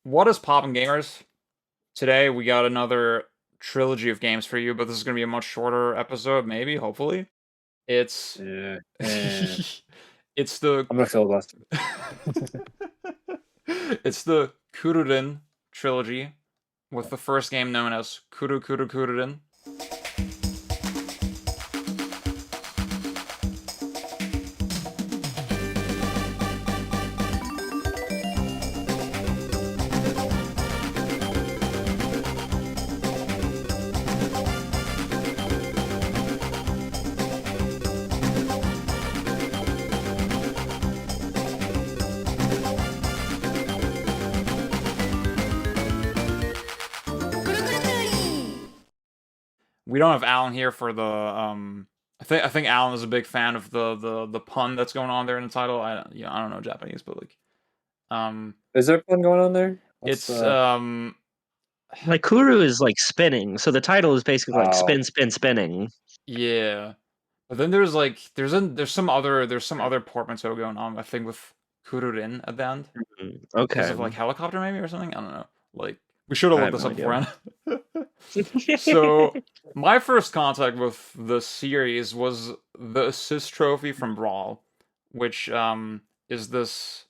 What is poppin' gamers? Today we got another trilogy of games for you, but this is gonna be a much shorter episode, maybe, hopefully. It's Yeah, it's the I'm gonna filibuster. it's the Kururin Trilogy, with the first game known as Kururin. We don't have Alan here for the I think Alan is a big fan of the pun that's going on there in the title. I don't know Japanese, but like um Is there fun going on there? What's it's Like Kuru is like spinning, so the title is basically like oh spin, spin, spinning. yeah. But then there's like there's some other portmanteau going on, I think, with Kururin at the end. Because Okay, of like helicopter maybe or something? I don't know. Like we should have I looked have this no up idea. beforehand. So my first contact with the series was the assist trophy from Brawl, which is this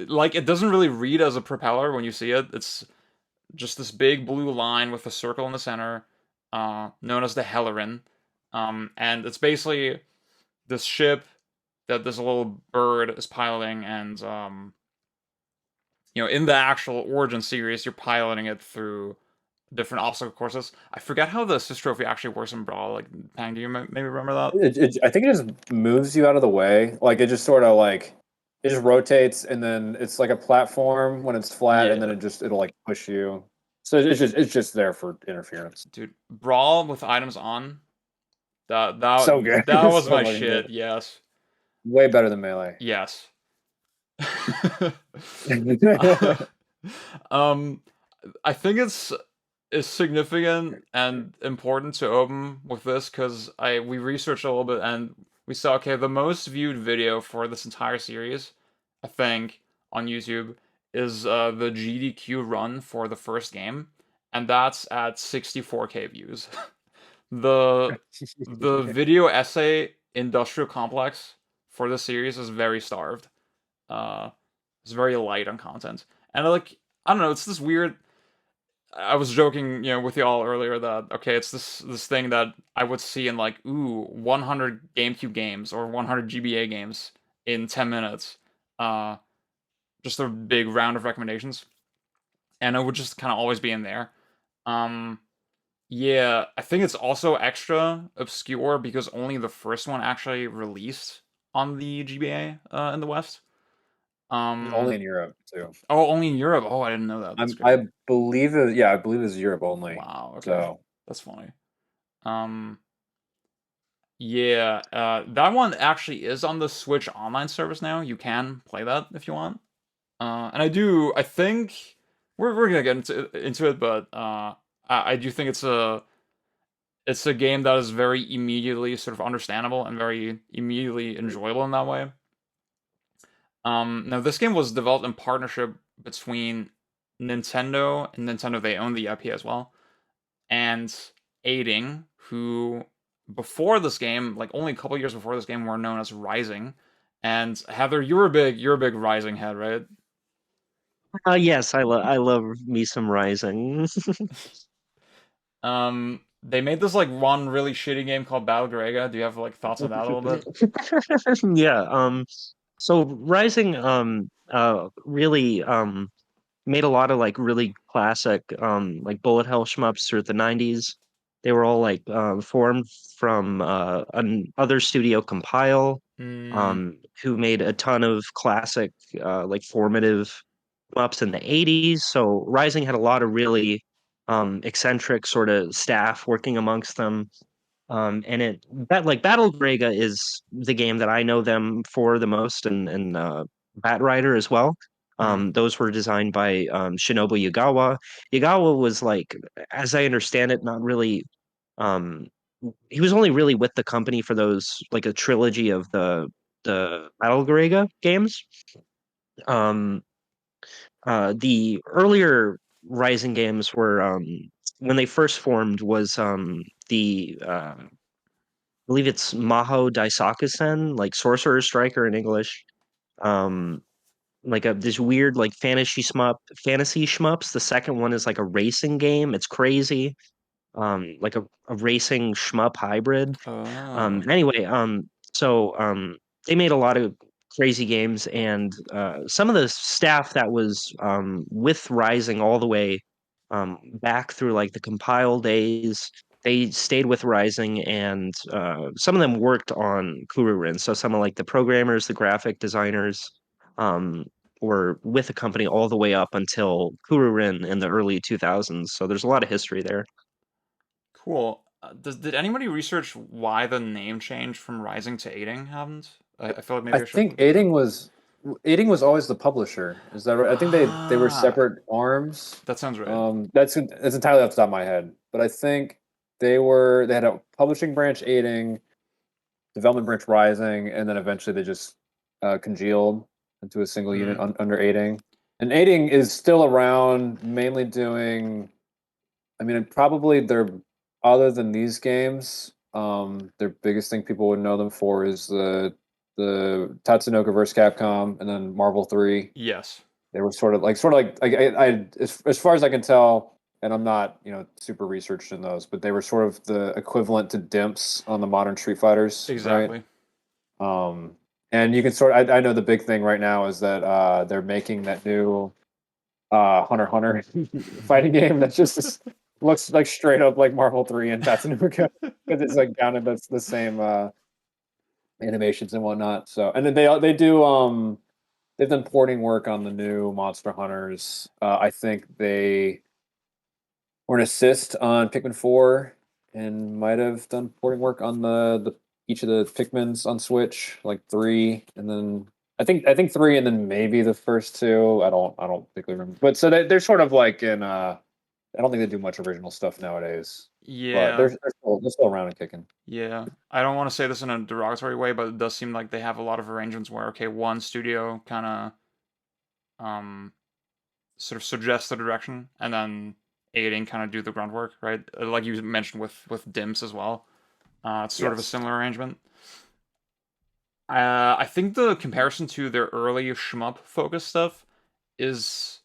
like it doesn't really read as a propeller when you see it. It's just this big blue line with a circle in the center, known as the Hellerin. And it's basically this ship that this little bird is piloting, and in the actual Origin series, you're piloting it through different obstacle courses. I forget how the assist trophy actually works in Brawl. Like, Pang, do you maybe remember that? I think it just moves you out of the way. Like it just sort of like it just rotates, and then it's like a platform when it's flat, and then Yeah, it'll like push you. So it's just there for interference. dude, Brawl with items on. That So that good, that was so my fucking good. shit. Yes, Way better than melee. yes. um, I think it's significant and important to open with this because we researched a little bit and we saw, okay, the most viewed video for this entire series, I think, on YouTube is the GDQ run for the first game, and that's at 64K views. The video essay industrial complex for the series is very starved. Uh, it's very light on content, and I don't know, it's this weird. I was joking, with y'all earlier that, okay, it's this thing that I would see in like 100 GameCube games or 100 GBA games in 10 minutes. Uh, just a big round of recommendations, and it would just kind of always be in there. Um, yeah, I think it's also extra obscure because only the first one actually released on the GBA in the West. Only Um, in Europe too. oh, only in Europe. Oh, I didn't know that. That's I crazy. believe it. Yeah, I believe it's Europe only. Wow. Okay, So that's funny. Um, yeah, that one actually is on the Switch online service now. You can play that if you want. And I think we're gonna get into it, but I do think it's a game that is very immediately sort of understandable and very immediately enjoyable in that way. Now this game was developed in partnership between Nintendo and Nintendo. They own the IP as well, and Aiding, who before this game, like only a couple years before this game, were known as Rising. And Heather, you're a big Rising head, right? Yes, I love me some Rising. They made this like one really shitty game called Battle Garega. Do you have like thoughts on that a little bit? Yeah. So Rising really made a lot of like really classic like bullet hell shmups through the 90s. They were all like formed from another studio, Compile, Hmm. who made a ton of classic like formative shmups in the 80s. So Rising had a lot of really eccentric sort of staff working amongst them. And Battle Grega is the game that I know them for the most, and Bat Rider as well. Hmm. Those were designed by Shinobu Yagawa. Yagawa was like, as I understand it, not really. Um, he was only really with the company for those like a trilogy of the Battle Grega games. Um, The earlier Rising games were when they first formed was the I believe it's Maho Daisakusen, like Sorcerer Striker in English. Um, like this weird like fantasy shmups. The second one is like a racing game. It's crazy. Like a racing shmup hybrid. Oh, Anyway, they made a lot of crazy games, and some of the staff that was with Rising all the way back through like the compile days, they stayed with Rising, and some of them worked on Kururin. So some of like the programmers, the graphic designers, um, were with the company all the way up until Kururin in the early 2000s. So there's a lot of history there. cool. Did anybody research why the name change from Rising to Aiding happened? I feel like I maybe I should think look into that. Aiding was always the publisher. Is that right? I think they were Ah, separate arms. that sounds right. That's entirely off the top of my head, but I think they had a publishing branch Aiding, development branch Rising, and then eventually they just congealed into a single unit Mm, under Aiding. And Aiding is still around, mainly doing. I mean, probably they're other than these games, their biggest thing people would know them for is the Tatsunoko versus Capcom, and then Marvel 3. yes, They were sort of like as far as I can tell, and I'm not super researched in those, but they were sort of the equivalent to Dimps on the modern Street Fighters, right? exactly. Um, and you can I know the big thing right now is that they're making that new Hunter x Hunter fighting game that just looks like straight up like Marvel 3 and Tatsunoko because it's like down to the same animations and whatnot. So and then they do they've done porting work on the new Monster Hunters. I think they were an assist on Pikmin 4 and might have done porting work on the each of the Pikmins on Switch, like 3 and then I think 3 and then maybe the first two. I don't particularly remember. But so they're sort of like in I don't think they do much original stuff nowadays. But Yeah, they're still around and kicking. yeah. I don't want to say this in a derogatory way, but it does seem like they have a lot of arrangements where, okay, one studio kind of sort of suggests the direction, and then Aiding kind of do the groundwork, right? Like you mentioned with Dims as well. It's sort of a Yes. similar arrangement. I think the comparison to their early shmup focus stuff is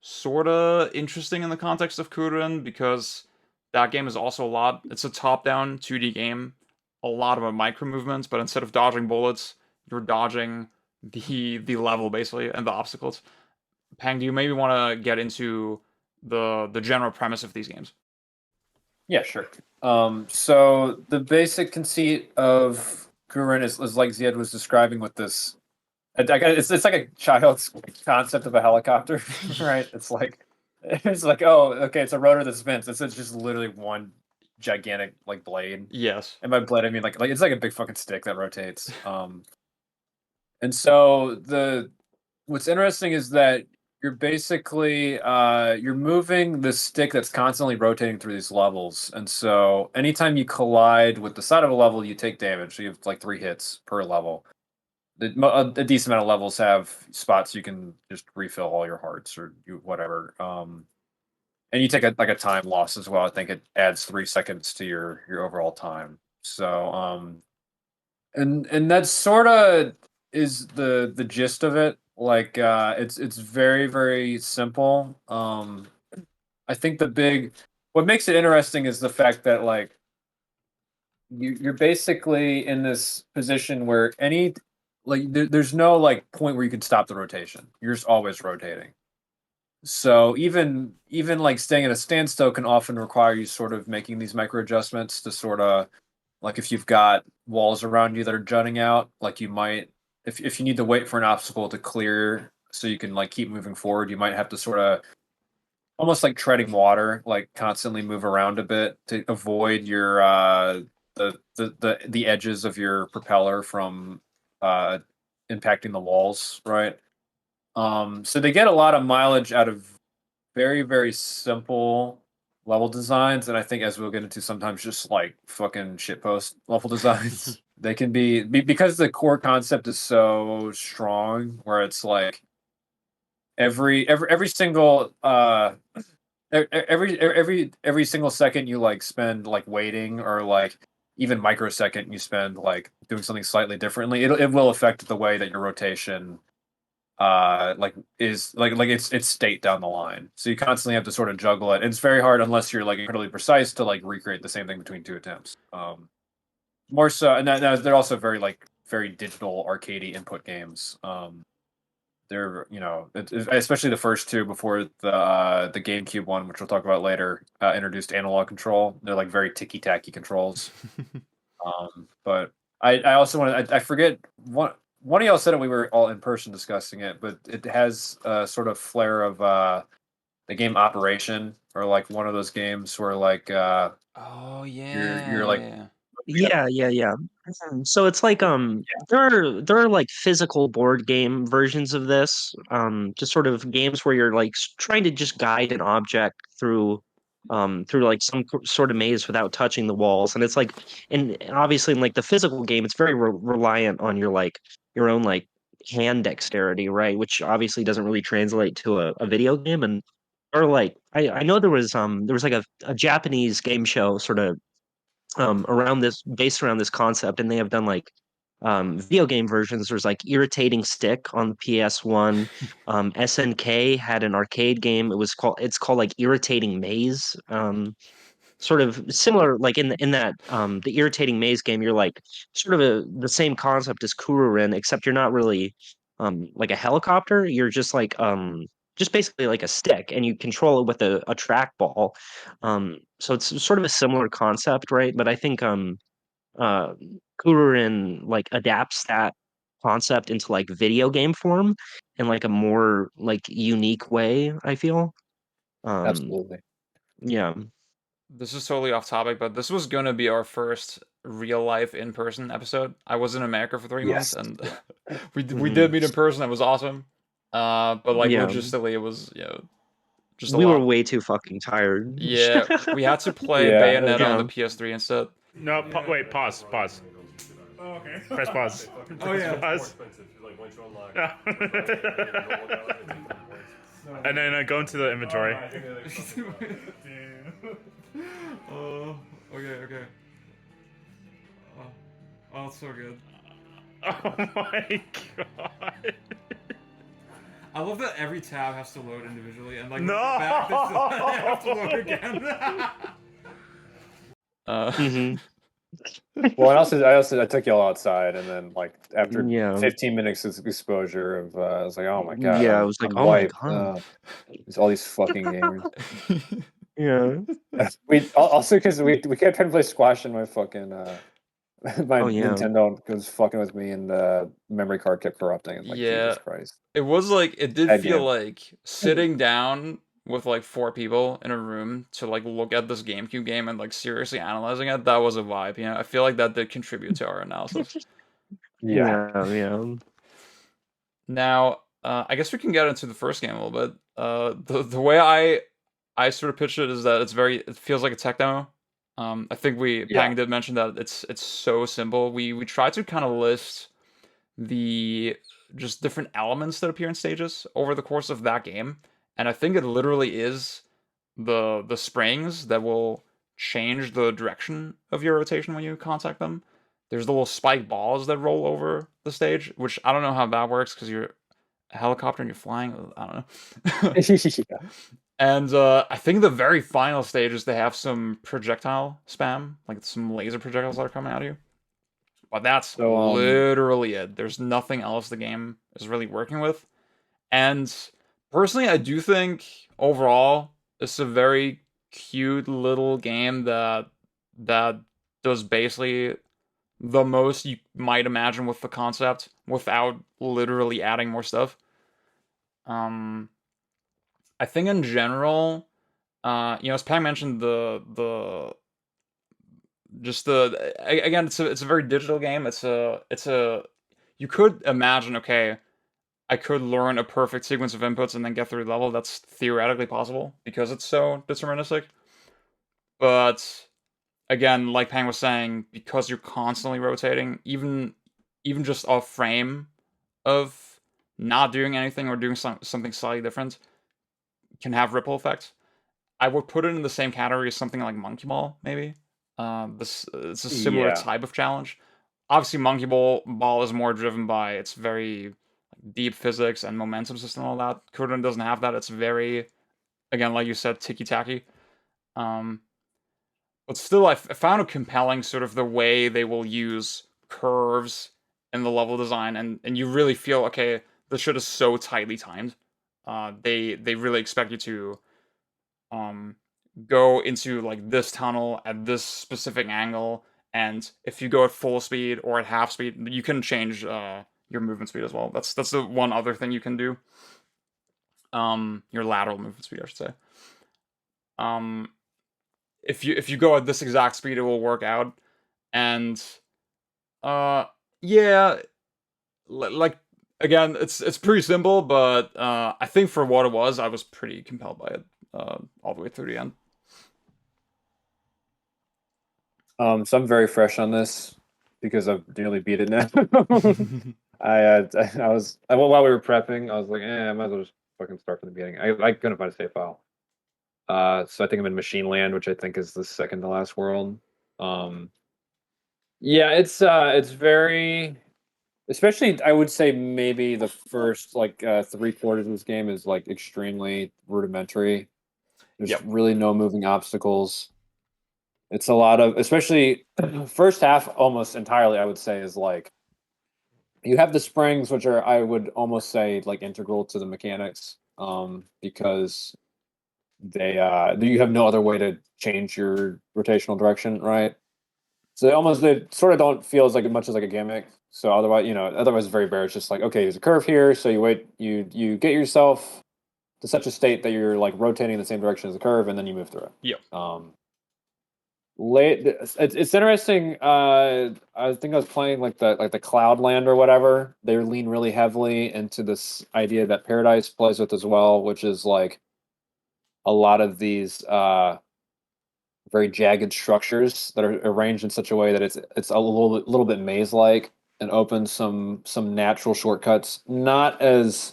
sort of interesting in the context of Kururin because that game is also a lot. It's a top-down 2D game, a lot of micro movements, but instead of dodging bullets, you're dodging the level basically and the obstacles. Pang, do you maybe want to get into the general premise of these games? Yeah, sure. So the basic conceit of Kurin is like Ziad was describing with this. It's like a child's concept of a helicopter, right? It's like oh okay, it's a rotor that spins. It's just literally one gigantic like blade, Yes. and by blade I mean like it's like a big fucking stick that rotates. And so the what's interesting is that you're basically you're moving the stick that's constantly rotating through these levels, and so anytime you collide with the side of a level, you take damage. So you have like 3 hits per level. A decent amount of levels have spots you can just refill all your hearts or whatever. And you take a time loss as well. I think it adds 3 seconds to your overall time. So and that sort of is the gist of it. Like it's very very simple. I think the big what makes it interesting is the fact that like you're basically in this position where there's no like point where you can stop the rotation. You're just always rotating. So even like staying at a standstill can often require you sort of making these micro adjustments to sort of like if you've got walls around you that are jutting out, like you might if you need to wait for an obstacle to clear so you can like keep moving forward, you might have to sort of almost like treading water, like constantly move around a bit to avoid your the edges of your propeller from uh impacting the walls, right? So they get a lot of mileage out of very, very simple level designs, and I think as we'll get into sometimes just like fucking shitpost level designs. They can because the core concept is so strong, where it's like every single every single second you like spend like waiting, or like even microsecond you spend like doing something slightly differently, it will affect the way that your rotation like is like its state down the line. So you constantly have to sort of juggle it. And it's very hard unless you're like incredibly precise to like recreate the same thing between two attempts. More so, and they're also very like very digital arcadey input games. They're especially the first two before the GameCube one, which we'll talk about later, introduced analog control. They're like very ticky tacky controls. But I also want I forget one of y'all said it. We were all in person discussing it, but it has a sort of flair of the game Operation, or like one of those games where like Oh you're like Yeah. So it's like there are like physical board game versions of this. Just sort of games where you're like trying to just guide an object through like some sort of maze without touching the walls. And it's like, and obviously in like the physical game, it's very reliant on your own like hand dexterity, right? Which obviously doesn't really translate to a video game. And or like I know there was like a Japanese game show sort of around this based around this concept, and they have done like video game versions. There's like Irritating Stick on PS1. SNK had an arcade game. It's called like Irritating Maze. Sort of similar, like in that the Irritating Maze game, you're like sort of the same concept as Kururin, except you're not really like a helicopter. You're just basically like a stick, and you control it with a trackball. So it's sort of a similar concept, right? But I think uh Kururin like adapts that concept into like video game form in like a more like unique way, I feel. Um absolutely. yeah. This is totally off topic, but this was gonna be our first real life in person episode. I was in America for 3 months, Yes. and Yeah. we did meet in person. It was awesome. But like Yeah. logistically, it was just a We were lot. way too fucking tired. Yeah, we had to play Yeah. Bayonetta on Yeah. the PS3 instead. No, wait, pause. Oh, okay. Press pause. Oh, yeah. Pause. Yeah. And then go into the inventory. Oh, okay. Oh, it's so good. Oh my god. I love that every tab has to load individually, and like No! back, they have to load again. hmm Well, and I took y'all outside, and then like after Yeah. 15 minutes of exposure of I was like, oh my god, Yeah, I was like, I'm oh my wiped. god. There's all these fucking gamers. Yeah. We also because we kept trying to play squash, and my fucking my Oh, yeah. Nintendo was fucking with me, and the memory card kept corrupting. It's like, Yeah. Jesus Christ. It was like it did Bad feel game. like sitting down with like 4 people in a room to like look at this GameCube game and like seriously analyzing it. That was a vibe. I feel like that did contribute to our analysis. Yeah. Yeah. Now, I guess we can get into the first game a little bit. The way I sort of pitched it is that it feels like a tech demo. I think Pang did mention that it's so simple. We tried to kind of list the just different elements that appear in stages over the course of that game, and I think it literally is the springs that will change the direction of your rotation when you contact them. There's the little spike balls that roll over the stage, which I don't know how that works because you're a helicopter and you're flying. I don't know. Yeah. And I think the very final stage is they have some projectile spam, like some laser projectiles that are coming at you. But that's So, literally it. There's nothing else the game is really working with. And personally, I do think overall it's a very cute little game that does basically the most you might imagine with the concept without literally adding more stuff. I think in general, as Pam mentioned, again, it's a very digital game. You could imagine, okay, I could learn a perfect sequence of inputs and then get through the level. That's theoretically possible because it's so deterministic. But again, like Pang was saying, because you're constantly rotating, even just a frame of not doing anything or doing something slightly different can have ripple effects. I would put it in the same category as something like Monkey Ball, maybe. It's a similar Yeah. type of challenge. Obviously, Monkey Ball is more driven by its very deep physics and momentum system and all that. Kururin doesn't have that. It's very, again, like you said, ticky-tacky. But still, I found it compelling, sort of the way they will use curves in the level design, and you really feel, okay, this shit is so tightly timed. They really expect you to go into like this tunnel at this specific angle, and if you go at full speed or at half speed, you can change your movement speed as well. That's the one other thing you can do. Your lateral movement speed, I should say. If you go at this exact speed, it will work out, and yeah, like again, it's pretty simple, but I think for what it was, I was pretty compelled by it all the way through the end. So I'm very fresh on this because I've nearly beat it now. While we were prepping, I was like, I might as well just fucking start from the beginning. I couldn't find a save file. So I think I'm in Machine Land, which I think is the second to last world. Yeah, it's very, especially I would say maybe the first like 3/4 of this game is like extremely rudimentary. There's Yep. really no moving obstacles. It's a lot of, especially first half almost entirely, I would say, is like you have the springs, which are I would almost say like integral to the mechanics, because you have no other way to change your rotational direction, right? So they sort of don't feel as much as like a gimmick. So otherwise it's very bare. It's just like, okay, there's a curve here, so you get yourself to such a state that you're like rotating in the same direction as the curve, and then you move through it. Yep. It's interesting. I think I was playing like the Cloudland or whatever. They lean really heavily into this idea that Paradise plays with as well, which is like a lot of these very jagged structures that are arranged in such a way that it's a little bit maze-like and opens some natural shortcuts, not as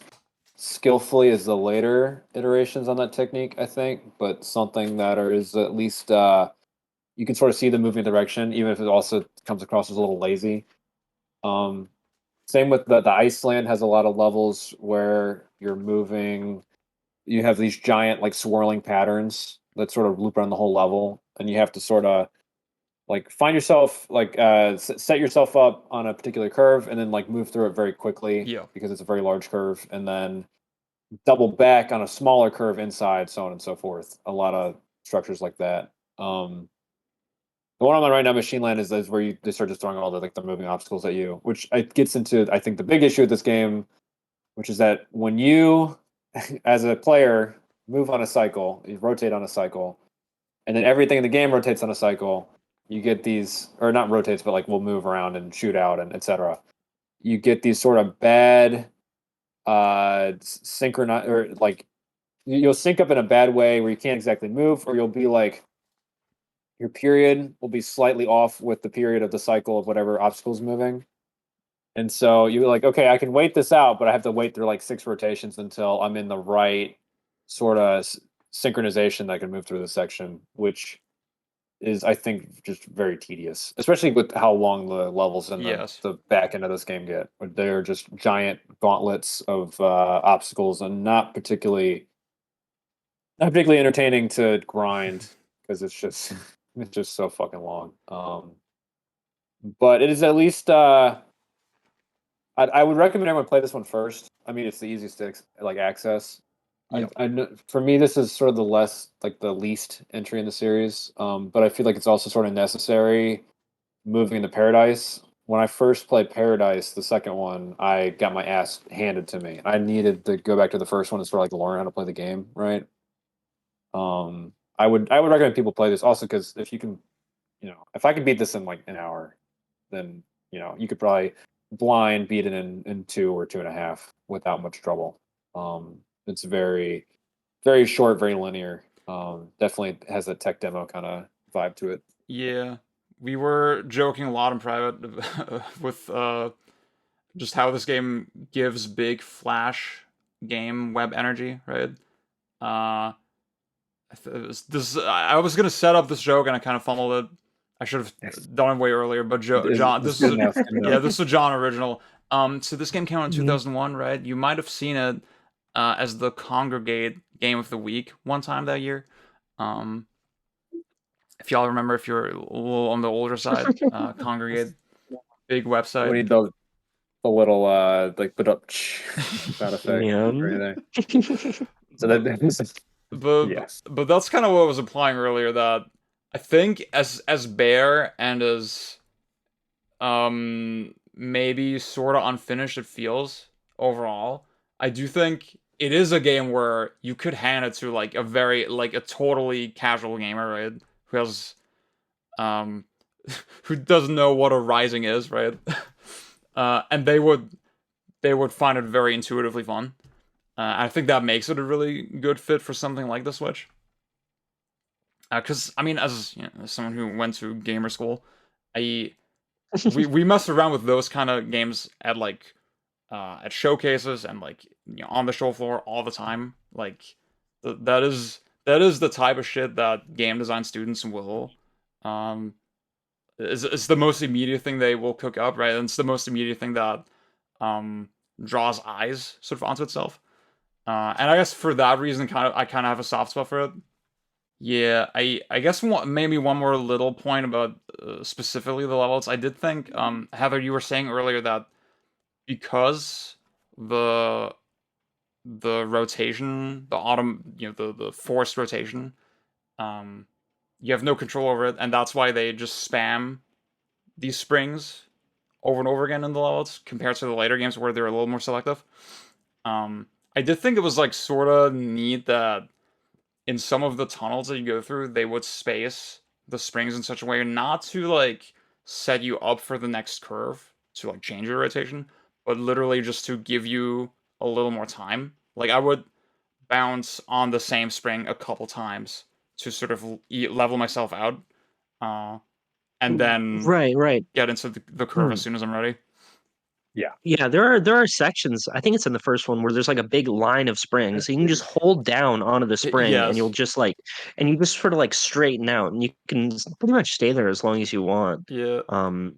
skillfully as the later iterations on that technique, I think, but something that is at least you can sort of see the moving direction, even if it also comes across as a little lazy. Same with the Iceland has a lot of levels where you're moving. You have these giant like swirling patterns that sort of loop around the whole level, and you have to sort of like find yourself like set yourself up on a particular curve, and then like move through it very quickly Yeah. because it's a very large curve, and then double back on a smaller curve inside, so on and so forth. A lot of structures like that. The one I'm on right now, Machine Land, is where they start just throwing all the moving obstacles at you, which it gets into I think the big issue with this game, which is that when you, as a player, move on a cycle, you rotate on a cycle, and then everything in the game rotates on a cycle, you get these, or not rotates, but like will move around and shoot out and etc. You get these sort of bad, synchronize, or like you'll sync up in a bad way where you can't exactly move, or you'll be like your period will be slightly off with the period of the cycle of whatever obstacle's moving. And so you're like, okay, I can wait this out, but I have to wait through like 6 rotations until I'm in the right sort of synchronization that I can move through the section, which is, I think, just very tedious, especially with how long the levels in Yes. the back end of this game get. They're just giant gauntlets of obstacles and not particularly entertaining to grind because it's just so fucking long. But it is at least I would recommend everyone play this one first. I mean, it's the easiest to like access. Yep. I know, for me, this is sort of the least entry in the series. But I feel like it's also sort of necessary moving into Paradise. When I first played Paradise, the second one, I got my ass handed to me. I needed to go back to the first one and sort of like learn how to play the game, right? I would recommend people play this also because if you can, if I could beat this in like an hour, then you could probably blind beat it in 2 or 2.5 without much trouble. It's very, very short, very linear. Definitely has a tech demo kind of vibe to it. Yeah, we were joking a lot in private with just how this game gives big Flash game web energy, right? I was gonna set up this joke and I kind of fumbled it. I should have done it way earlier, but John, It's good enough. Good yeah, enough. this is a John original. So this game came out in Mhm. 2001, right? You might have seen it as the Congregate Game of the Week one time that year. If y'all remember, if you're a little on the older side, Congregate, big We website. need the little like put up sound effect Yeah. right there. So that yes. But that's kind of what I was implying earlier. That I think as bare and as maybe sort of unfinished it feels overall, I do think it is a game where you could hand it to like a totally casual gamer, right? Who has um who doesn't know what a rising is, right? And they would find it very intuitively fun. I think that makes it a really good fit for something like the Switch. Because I mean, as someone who went to gamer school, I we messed around with those kind of games at showcases and on the show floor all the time. Like that is the type of shit that game design students will um is the most immediate thing they will cook up, right? And it's the most immediate thing that draws eyes sort of onto itself. And I guess for that reason, I kind of have a soft spot for it. Yeah, I guess maybe one more little point about specifically the levels. I did think, Heather, you were saying earlier that because the rotation, the autumn, the forced rotation, um, you have no control over it, and that's why they just spam these springs over and over again in the levels compared to the later games where they're a little more selective. I did think it was like sort of neat that in some of the tunnels that you go through, they would space the springs in such a way not to like set you up for the next curve to like change your rotation, but literally just to give you a little more time. Like I would bounce on the same spring a couple times to sort of level myself out, uh, and then Right. get into the curve as soon as I'm ready. Yeah, there are sections, I think it's in the first one, where there's like a big line of springs. So you can just hold down onto the spring and you'll Yes. just like and you just sort of like straighten out and you can pretty much stay there as long as you want. Yeah. Um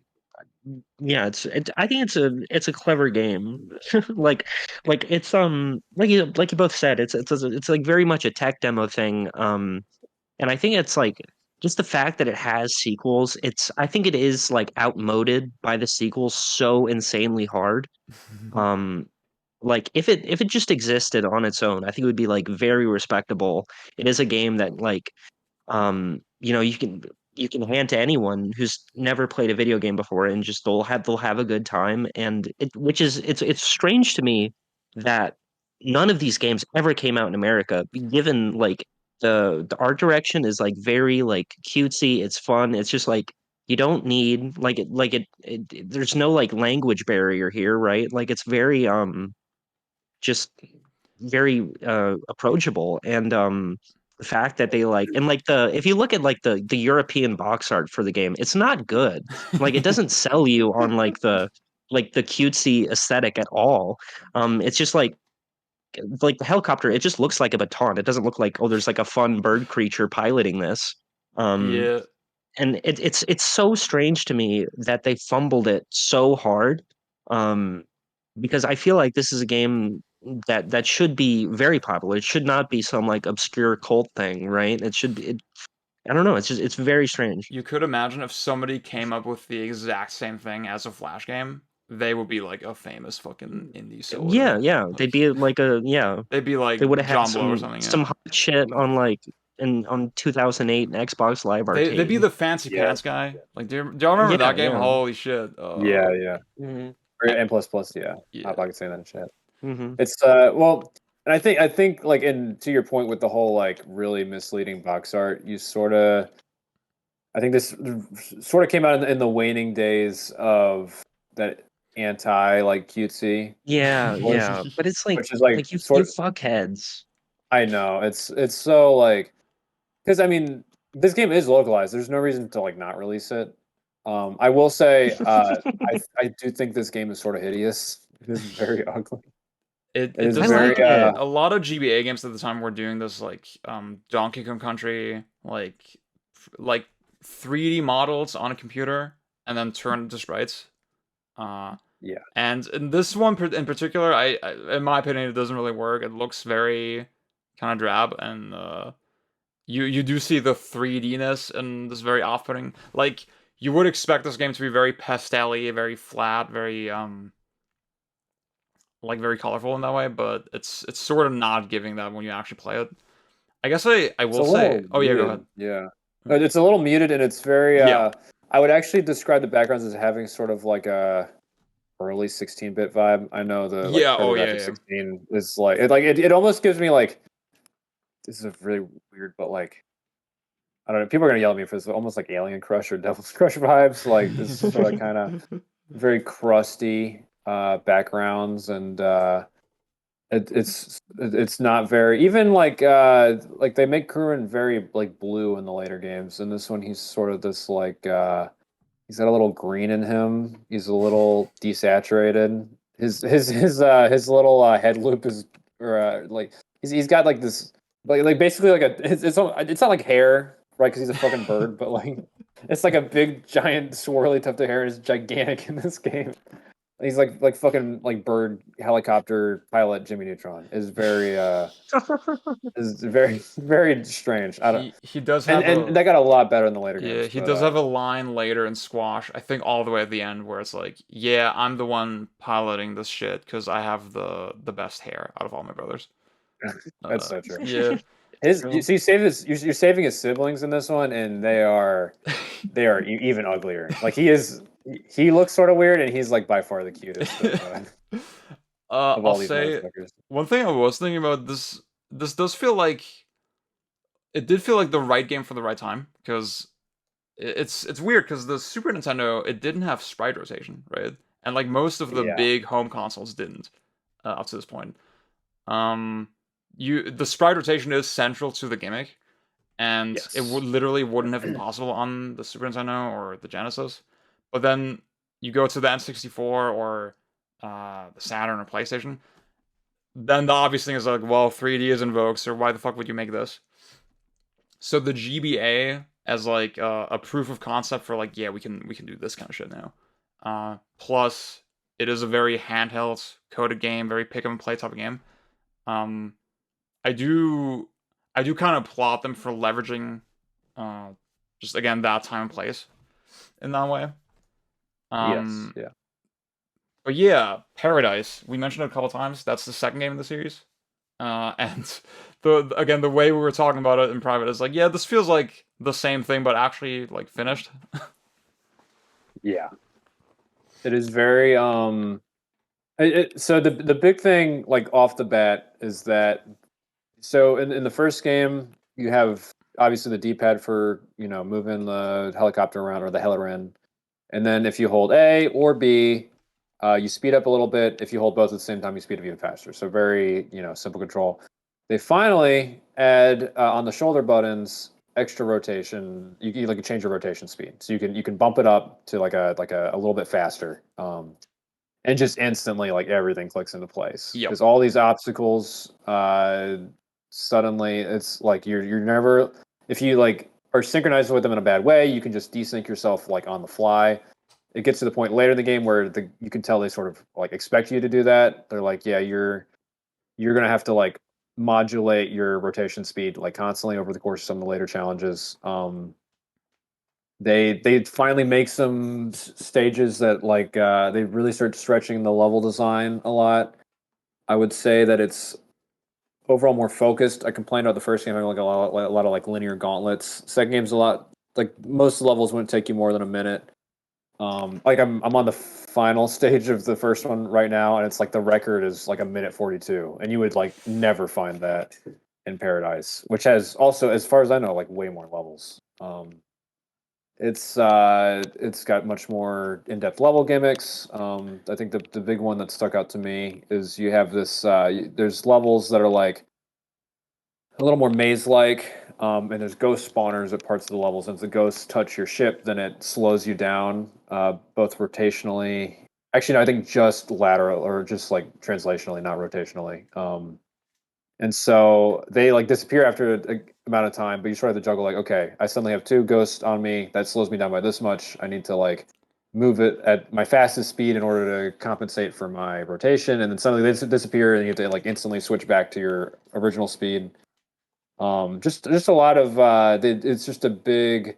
yeah, I think it's a clever game. Like it's like you both said, it's like very much a tech demo thing. And I think it's like just the fact that it has sequels, I think it is like outmoded by the sequels so insanely hard. Um, like if it just existed on its own, I think it would be like very respectable. It is a game that like you can hand to anyone who's never played a video game before and just they'll have a good time. And it's strange to me that none of these games ever came out in America, given like the art direction is like very like cutesy, it's fun, it's just like you don't need there's no like language barrier here, right? Like it's very just very approachable. And the fact that they like and like the if you look at like the European box art for the game, it's not good. Like it doesn't sell you on like the cutesy aesthetic at all. It's just like the helicopter, it just looks like a baton. It doesn't look like, oh, there's like a fun bird creature piloting this. um Yeah. and it's so strange to me that they fumbled it so hard. um because I feel like this is a game that should be very popular. It should not be some like obscure cult thing, right? It should be. I don't know. It's very strange. You could imagine if somebody came up with the exact same thing as a Flash game, they would be like a famous fucking indie Yeah, soda. yeah. They'd Like be like they'd be they would like have had John Blow or some something. Yeah. some hot shit on like on 2008 Xbox Live They'd be Arcade. the fancy Yeah. pants guy. Like, do y'all remember Yeah, that game? yeah. Holy shit. Yeah. Mhm. Or N plus plus, yeah. Yeah. I could say that in chat. Mhm. It's well, and I think like in to your point with the whole like really misleading box art, you sort of I think this sort of came out in the waning days of that anti like cutesy, Yeah, which yeah. But it's which is like like you sort of fuckheads. I know it's so like because I mean this game is localized. There's no reason to like not release it. I will say, I do think this game is sort of hideous. It is very ugly. It It is does very like it. a lot of GBA games at the time were doing this like Donkey Kong Country like 3D models on a computer and then turned into sprites. Uh, yeah. and in this one in particular, I in my opinion, it doesn't really work. It looks very kind of drab, and you do see the 3D-ness and this very off-putting. Like you would expect this game to be very pastel-y, very flat, very like very colorful in that way, but it's sort of not giving that when you actually play it. I guess I It's a will say, little oh yeah, go muted. ahead. Yeah. It's a little muted and it's very Yeah. I would actually describe the backgrounds as having sort of like a early 16-bit vibe. I know the like Yeah, oh yeah, TurboGrafx yeah. 16 is like it almost gives me like this is a really weird but like I don't know, people are gonna yell at me for this, but almost like Alien Crush or Devil's Crush vibes. Like this sort of kind of very crusty backgrounds and it's not very even like they make Kurin very like blue in the later games. In this one, he's sort of this like he's got a little green in him. He's a little desaturated. His little head loop is or like he's got like this like basically like a it's not like hair right because he's a fucking bird but like it's like a big giant swirly tuft of hair and it's gigantic in this game. He's like fucking like bird helicopter pilot Jimmy Neutron is very very strange. I don't He does have and that got a lot better in the later yeah, games. he But does have a line later in Squash, I think all the way at the end where it's like, "Yeah, I'm the one piloting this shit because I have the best hair out of all my brothers." that's so true. Yeah. You see, you're saving his siblings in this one, and they are even uglier. Like he looks sort of weird, and he's like by far the cutest of I'll all these say motherfuckers. one thing I was thinking about this. This does feel like it did feel like the right game for the right time because it's weird because the Super Nintendo it didn't have sprite rotation, right? And like most of the Yeah, big home consoles didn't up to this point. The sprite rotation is central to the gimmick, and it yes, would literally wouldn't have been possible on the Super Nintendo or the Genesis. But then you go to the N64 or the Saturn or PlayStation, then the obvious thing is like, well, 3D is invoked, so why the fuck would you make this? So the GBA as like a proof of concept for like, yeah, we can do this kind of shit now. Plus, it is a very handheld coded game, very pick up and play type of game. Um, I do kind of plot them for leveraging just again that time and place in that way. yes, Um, yeah. but yeah, Paradise. We mentioned it a couple times. That's the second game in the series. And the way we were talking about it in private is like, yeah, this feels like the same thing, but actually like finished. Yeah. It is very so the big thing like off the bat is that so in the first game you have obviously the D-pad for moving the helicopter around or the helirin, and then if you hold A or B, you speed up a little bit. If you hold both at the same time, you speed up even faster. So very simple control. They finally add on the shoulder buttons extra rotation. You like change your rotation speed, so you can bump it up to like a little bit faster. And just instantly like everything clicks into place Yep. because all these obstacles suddenly it's like you're never if you like are synchronized with them in a bad way you can just desync yourself like on the fly. It gets to the point later in the game where you can tell they sort of like expect you to do that. They're like, yeah, you're gonna have to like modulate your rotation speed like constantly over the course of some of the later challenges. They finally make some stages that like they really start stretching the level design a lot. I would say that it's overall more focused. I complained about the first game having like a lot of like linear gauntlets. Second game's a lot like most levels wouldn't take you more than a minute. Like I'm on the final stage of the first one right now, and it's like the record is like a minute 42, and you would like never find that in Paradise, which has also, as far as I know, like way more levels. It's got much more in-depth level gimmicks. I think the big one that stuck out to me is you have this. There's levels that are like a little more maze-like. and there's ghost spawners at parts of the level. Since the ghosts touch your ship, then it slows you down, both rotationally. Actually, no, I think just lateral or just like translationally, not rotationally. And so they like disappear after a amount of time, but you sort of have to juggle like, okay, I suddenly have 2 ghosts on me. That slows me down by this much. I need to like move it at my fastest speed in order to compensate for my rotation, and then suddenly they disappear, and you have to like instantly switch back to your original speed. Just a lot of it's just a big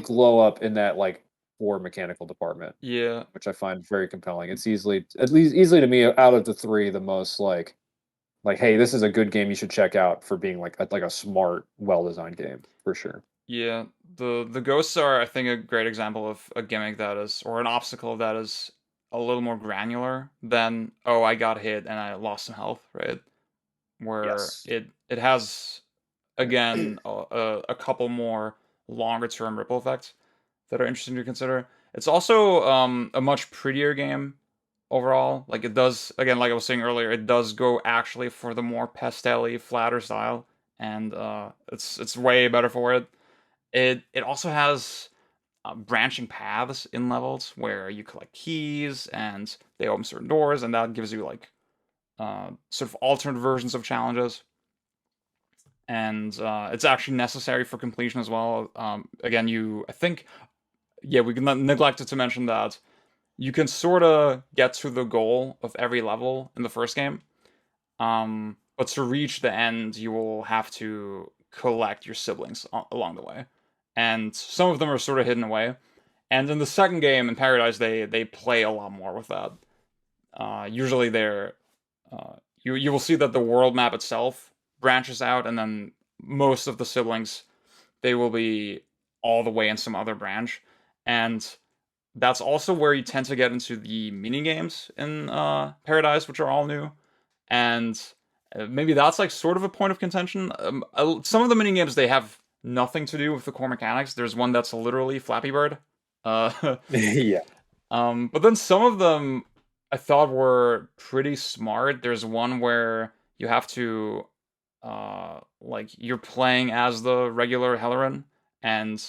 glow up in that like core mechanical department, Yeah. which I find very compelling. It's easily, at least easily to me, out of the 3, the most like, hey, this is a good game you should check out for being like a smart, well designed game for sure. Yeah, the ghosts are, I think, a great example of a gimmick that is, or an obstacle that is a little more granular than, oh, I got hit and I lost some health, right? Where Yes. it has, again, a couple more longer term ripple effects that are interesting to consider. It's also a much prettier game overall. Like it does, again, like I was saying earlier, it does go actually for the more pastel-y, flatter style, and it's way better for it. It also has branching paths in levels where you collect keys and they open certain doors, and that gives you like sort of alternate versions of challenges. And it's actually necessary for completion as well. Again, I think, yeah, we neglected to mention that you can sort of get to the goal of every level in the first game. But to reach the end, you will have to collect your siblings along the way. And some of them are sort of hidden away. And in the second game, in Paradise, they play a lot more with that. Usually they're you will see that the world map itself branches out, and then most of the siblings, they will be all the way in some other branch. And that's also where you tend to get into the mini games in Paradise, which are all new, and maybe that's like sort of a point of contention. Some of the mini games, they have nothing to do with the core mechanics. There's one that's literally Flappy Bird, Yeah. but then some of them I thought were pretty smart. There's one where you have to like you're playing as the regular Hellerin, and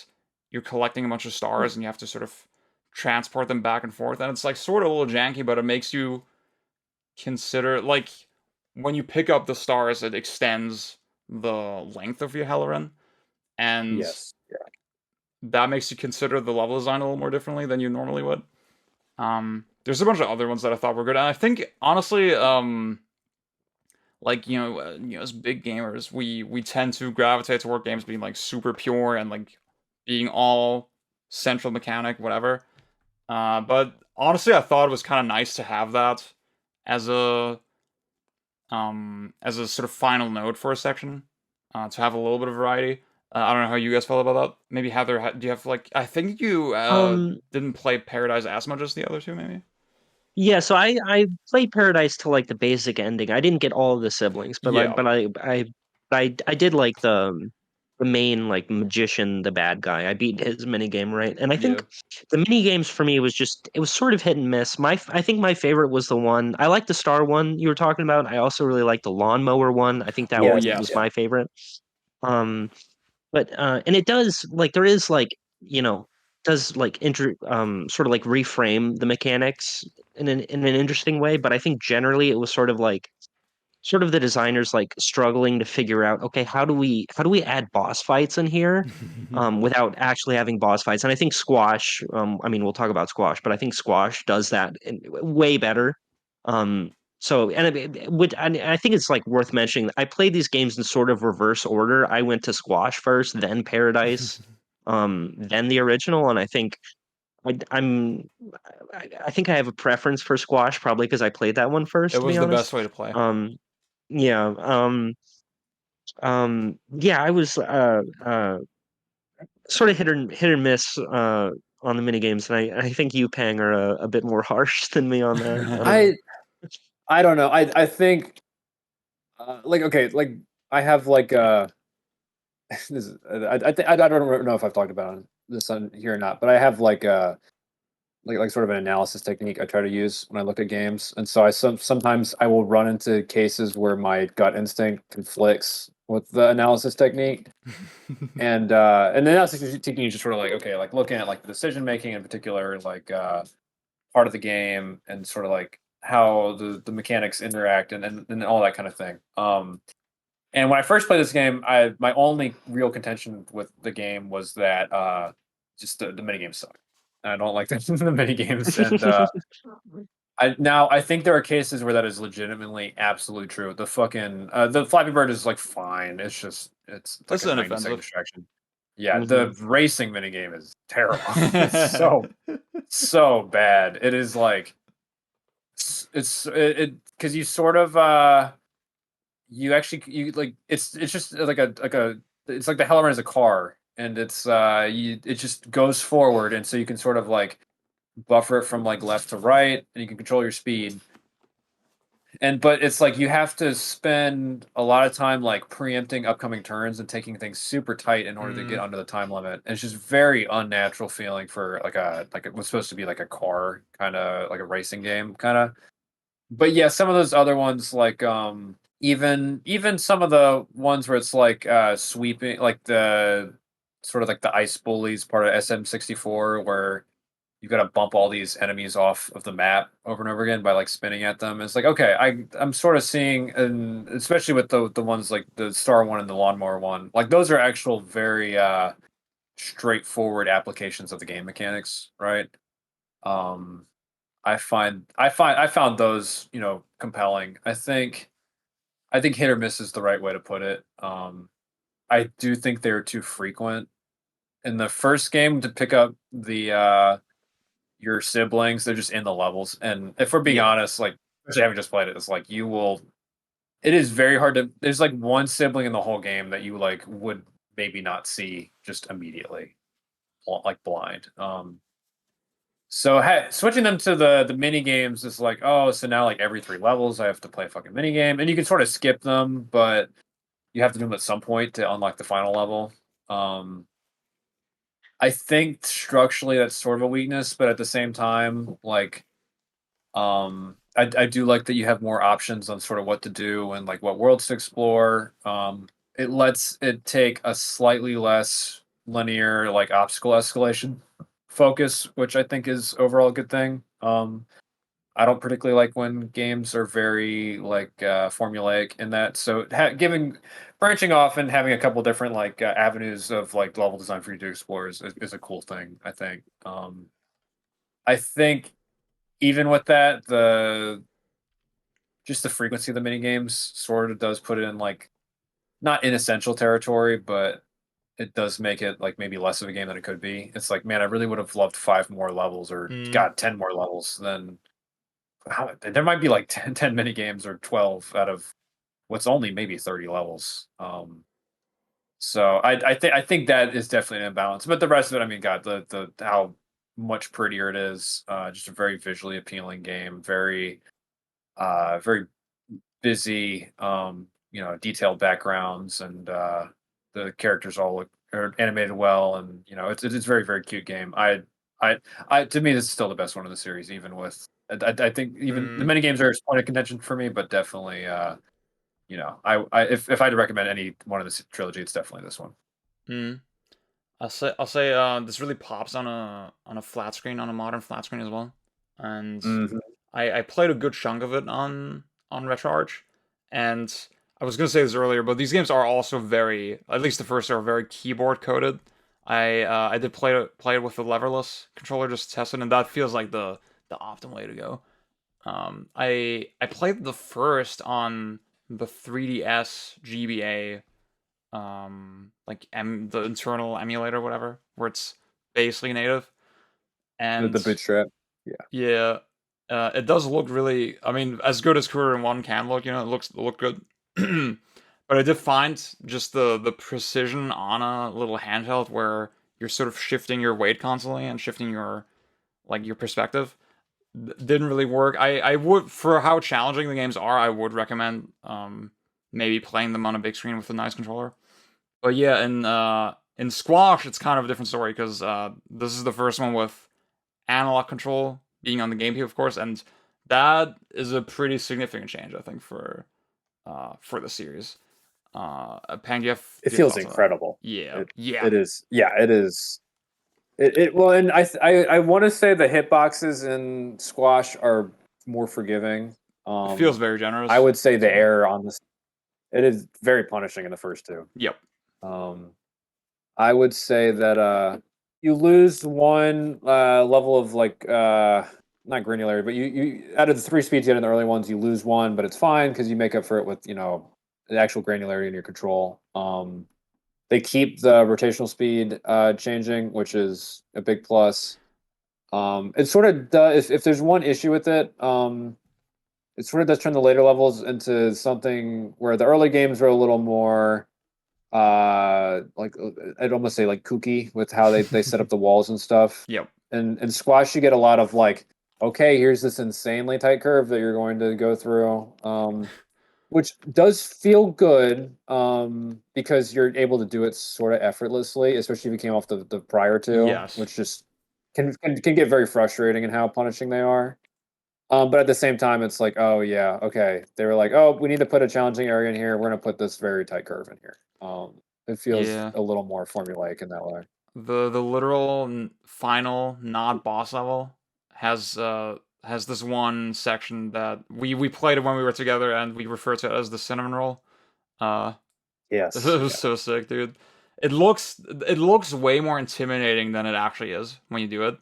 you're collecting a bunch of stars, and you have to sort of transport them back and forth, and it's like sort of a little janky, but it makes you consider like when you pick up the stars, it extends the length of your Hellerin, and Yes. that makes you consider the level design a little more differently than you normally would. There's a bunch of other ones that I thought were good, and I think honestly, like as big gamers, we tend to gravitate toward games being like super pure and like being all central mechanic, whatever. But honestly, I thought it was kind of nice to have that as a sort of final note for a section, to have a little bit of variety. I don't know how you guys felt about that. Maybe Heather, do you have like? I think you didn't play Paradise as much as the other two, maybe. Yeah, so I played Paradise to like the basic ending. I didn't get all of the siblings, but like Yeah, I did like the main like magician, the bad guy. I beat his mini game, right? And I yeah, think the mini games for me was just it was sort of hit and miss. I think my favorite was the one I like the star one you were talking about. I also really like the lawnmower one. I think that Oh one yeah. was my favorite. Um but and it does like there is like you know does like sort of like reframe the mechanics in an interesting way, but I think generally it was sort of the designers like struggling to figure out, okay, how do we add boss fights in here without actually having boss fights. And I think Squash, I mean we'll talk about Squash, but I think Squash does that way better. So and I think it's like worth mentioning. I played these games in sort of reverse order. I went to Squash first, then Paradise, then the original, and I think I, I'm I think I have a preference for Squash probably because I played that one It first, to be was the best honest. way to play. Um, yeah, yeah, I was sort of hit or miss on the mini games, and I think you Pang are a bit more harsh than me on that. I don't know. I I don't know. I think like okay, like I have like this is, I don't know if I've talked about this on here or not, but I have like like sort of an analysis technique I try to use when I look at games. And so sometimes I will run into cases where my gut instinct conflicts with the analysis technique. And the analysis technique is just sort of like, okay, like looking at like the decision making in particular, like part of the game, and sort of like how the mechanics interact, and all that kind of thing. And when I first played this game, my only real contention with the game was that just the mini games suck. I don't like the mini games, and I think there are cases where that is legitimately absolutely true. The fucking the Flappy Bird is like fine. It's like That's a 90-second inoffensive. distraction. Yeah, Mhm. the racing mini game is terrible. It's so bad. It is like it because you sort of you actually you like it's just like a it's like the hell around is a car, and it just goes forward, and so you can sort of like buffer it from like left to right, and you can control your speed. And but it's like you have to spend a lot of time like preempting upcoming turns and taking things super tight in order to get under the time limit. And it's just very unnatural feeling for like it was supposed to be like a car kind of like a racing game kind of. But yeah, some of those other ones like even some of the ones where it's like sweeping, like the sort of like the ice bullies part of SM64, where you got to bump all these enemies off of the map over and over again by like spinning at them. It's like, okay, I'm sort of seeing, and especially with the ones like the star one and the lawnmower one, like those are actual very straightforward applications of the game mechanics, right? um I found those, compelling. I think hit or miss is the right way to put it. I do think they were too frequent in the first game to pick up the your siblings. They're just in the levels, and if we're being Yeah. honest, like especially having just played it, it's like you will. It is very hard to. There's like one sibling in the whole game that you like would maybe not see just immediately, like blind. So switching them to the mini games is like, oh, so now like every 3 levels I have to play a fucking mini game, and you can sort of skip them, but you have to do them at some point to unlock the final level. Um, I think structurally that's sort of a weakness, but at the same time, like, I do like that you have more options on sort of what to do and like what worlds to explore. It lets it take a slightly less linear like obstacle escalation focus, which I think is overall a good thing. I don't particularly like when games are very like formulaic in that. So giving branching off and having a couple different like avenues of like level design for you to explore is a cool thing. I think even with that, the just the frequency of the mini games sort of does put it in like not inessential territory, but it does make it like maybe less of a game than it could be. It's like, man, I really would have loved 5 more levels, or Mm. God, 10 more levels. Then there might be like 10 mini games or 12 out of what's only maybe 30 levels. So I think that is definitely an imbalance. But the rest of it, I mean, God, the how much prettier it is. Just a very visually appealing game. Very busy, detailed backgrounds, and the characters all look are animated well, and it's a very very cute game. I to me this is still the best one in the series, even with I think even the Mm. mini games are a point of contention for me, but definitely if I had to recommend any one of this trilogy, it's definitely this one. Mm. I'll say this really pops on a flat screen, on a modern flat screen as well. And Mhm. I played a good chunk of it on RetroArch, and I was gonna say this earlier, but these games are also very, at least the first are very keyboard coded. I did play it with the leverless controller just to test it, and that feels like the optimal way to go. I played the first on the 3DS GBA, like the internal emulator, whatever, where it's basically native, The and bootstrap. Yeah. yeah, it does look really. I mean, as good as Kururin One can look. It look good. But I did find just the precision on a little handheld where you're sort of shifting your weight constantly and shifting your perspective didn't really work. I would, for how challenging the games are, I would recommend maybe playing them on a big screen with a nice controller. But yeah, in Squash, it's kind of a different story because this is the first one with analog control being on the GameCube, of course, and that is a pretty significant change, I think, for the series. Pang, do you have It do you have feels thoughts on that? incredible. Yeah, It yeah, it is. Yeah, it is. It well, and I want to say the hitboxes in Squash are more forgiving. it feels very generous. I would say the So, error on this, it is very punishing in the first two. yep. Um, I would say that you lose one level of like not granularity, but you out of the 3 speeds you had in the early ones, you lose one, but it's fine because you make up for it with the actual granularity in your control. They keep the rotational speed changing, which is a big plus. It sort of does. If there's one issue with it, it sort of does turn the later levels into something where the early games were a little more like I'd almost say like kooky with how they set up the walls and stuff. Yep. And in Squash, you get a lot of like, okay, here's this insanely tight curve that you're going to go through. Which does feel good because you're able to do it sort of effortlessly, especially if you came off the prior two, Yes. which just can get very frustrating in how punishing they are. But at the same time, it's like, oh yeah, okay. They were like, oh, we need to put a challenging area in here. We're gonna put this very tight curve in here. It feels Yeah. a little more formulaic in that way. The literal final not boss level has this one section that we played it when we were together, and we refer to it as the cinnamon roll. Uh, it Yes. was so sick, dude. It looks way more intimidating than it actually is when you do it.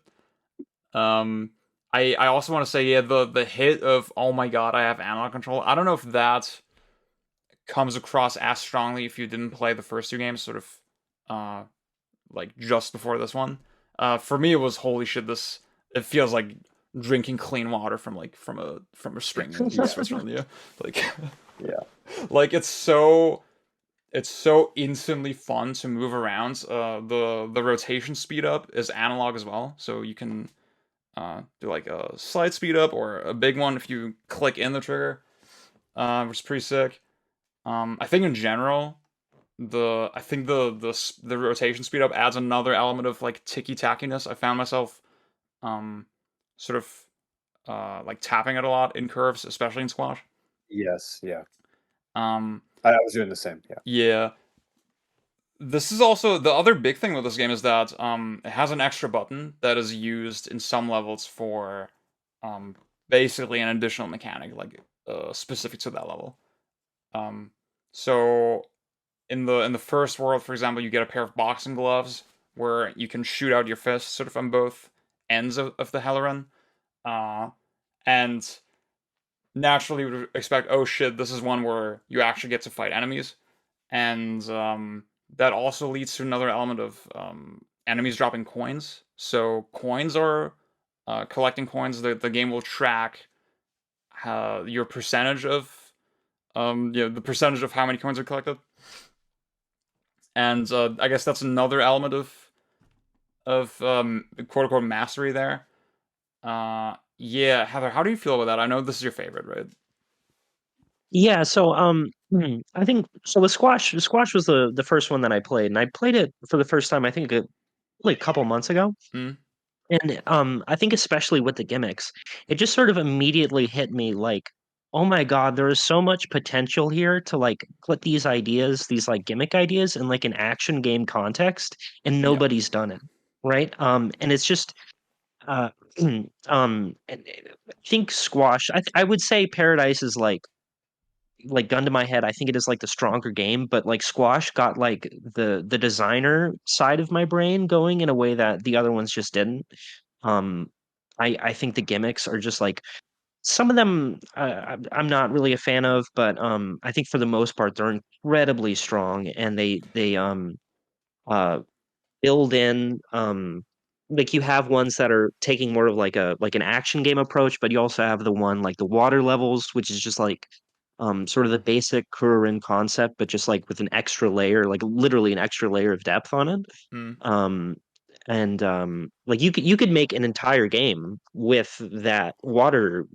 Um, I also want to say, yeah, the hit of, oh my god, I have analog control. I don't know if that comes across as strongly if you didn't play the first two games, sort of, uh, like just before this one. For me, it was holy shit. This it feels like drinking clean water from a spring in Switzerland. Yeah, like Yeah. like it's so instantly fun to move around. The rotation speed up is analog as well, so you can do like a slight speed up or a big one if you click in the trigger, which is pretty sick. I think in general, the rotation speed up adds another element of like ticky tackiness. I found myself um sort of like tapping it a lot in curves, especially in squash. Yes. Yeah. Um, I was doing the same. Yeah. yeah. This is also the other big thing with this game is that it has an extra button that is used in some levels for um basically an additional mechanic, like specific to that level. Um, so in the first world, for example, you get a pair of boxing gloves where you can shoot out your fists sort of on both ends of the Helleran. Uh, and naturally you would expect, oh shit, this is one where you actually get to fight enemies. And that also leads to another element of enemies dropping coins. So coins are collecting coins. The game will track your percentage of the percentage of how many coins are collected. And I guess that's another element of quote unquote mastery there. Yeah, Heather, how do you feel about that? I know this is your favorite, right? Yeah, so I think so with Squash was the first one that I played, and I played it for the first time I think like a couple months ago. Mm, And I think especially with the gimmicks, it just sort of immediately hit me like, oh my God, there is so much potential here to like put these ideas, these like gimmick ideas in like an action game context, and yeah. nobody's done it. Right. And it's just uh and I think Squash, I would say Paradise is like gun to my head, I think it is like the stronger game, but like Squash got like the designer side of my brain going in a way that the other ones just didn't. Um, I think the gimmicks are just like some of them I'm not really a fan of, but I think for the most part they're incredibly strong, and they uh build in like you have ones that are taking more of like an action game approach, but you also have the one like the water levels, which is just like sort of the basic Kururin concept, but just like with an extra layer, like literally an extra layer of depth on it. Mm, Um and like you could make an entire game with that water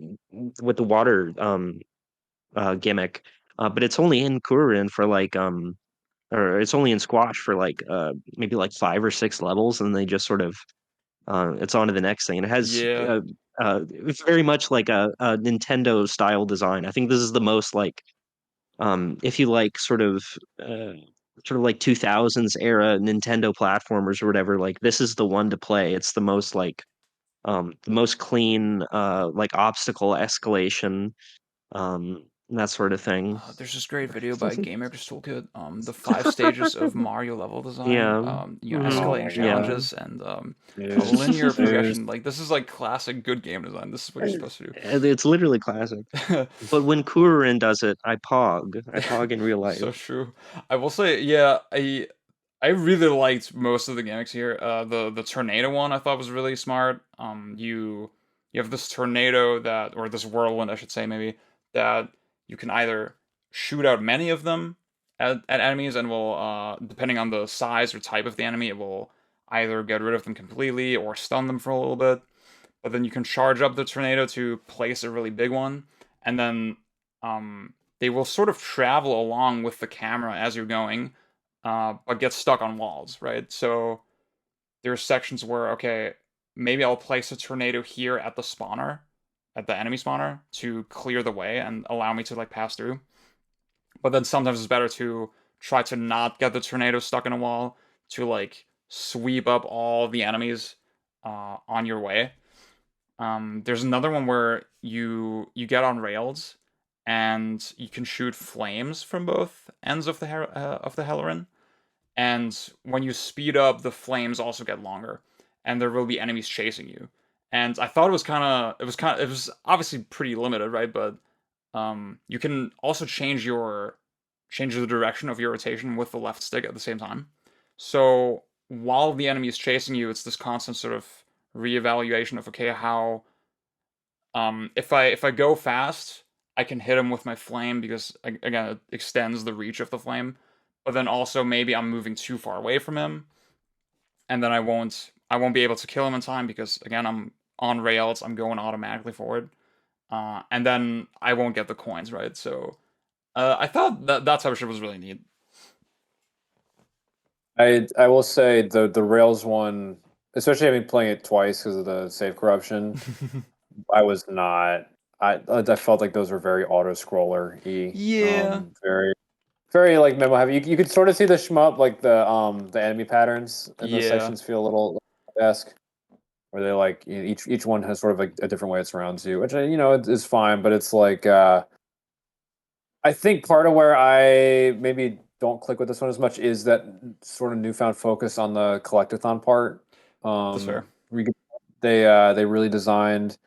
with the water gimmick. But it's only in Kururin for like or it's only in Squash for like maybe like 5 or 6 levels, and they just sort of it's on to the next thing. And it has Yeah. it's very much like a Nintendo style design. I think this is the most like if you like sort of like 2000s era Nintendo platformers or whatever, like this is the one to play. It's the most clean like obstacle escalation, that sort of thing. There's this great video by Game Maker's Toolkit, the 5 stages of Mario level design, Yeah. Oh escalating my Yeah. challenges and linear Dude. progression. Like this is like classic good game design. This is what you're supposed to It's literally classic. do. But when Kururin does it, I pog. I pog in real life. So true. I will say, yeah, I really liked most of the gimmicks here. The tornado one I thought was really smart. You have this tornado that, or this whirlwind, I should say, maybe, that you can either shoot out many of them at enemies, and will, depending on the size or type of the enemy, it will either get rid of them completely or stun them for a little bit. But then you can charge up the tornado to place a really big one, and then they will sort of travel along with the camera as you're going, but get stuck on walls, right? So there's sections where, okay, maybe I'll place a tornado here at the spawner, at the enemy spawner, to clear the way and allow me to like pass through. But then sometimes it's better to try to not get the tornado stuck in a wall, to like sweep up all the enemies on your way. There's another one where you get on rails and you can shoot flames from both ends of the Hellerin. And when you speed up, the flames also get longer, and there will be enemies chasing you. And I thought it was obviously pretty limited, right? But you can also change the direction of your rotation with the left stick at the same time. So while the enemy is chasing you, it's this constant sort of reevaluation of, okay, how if I go fast, I can hit him with my flame because again it extends the reach of the flame. But then also maybe I'm moving too far away from him, and then I won't be able to kill him in time because again I'm on rails, I'm going automatically forward, and then I won't get the coins, right? So I thought that type of shit was really neat. I will say the Rails one, especially having playing it twice because of the save corruption, I was not. I felt like those were very auto scroller y. Yeah. Very like memo heavy. You could sort of see the shmup, like the enemy patterns in those Yeah. sections feel a little esque, where they like each one has sort of a different way it surrounds you, which is fine, but it's like I think part of where I maybe don't click with this one as much is that sort of newfound focus on the collectathon part. That's fair. They really designed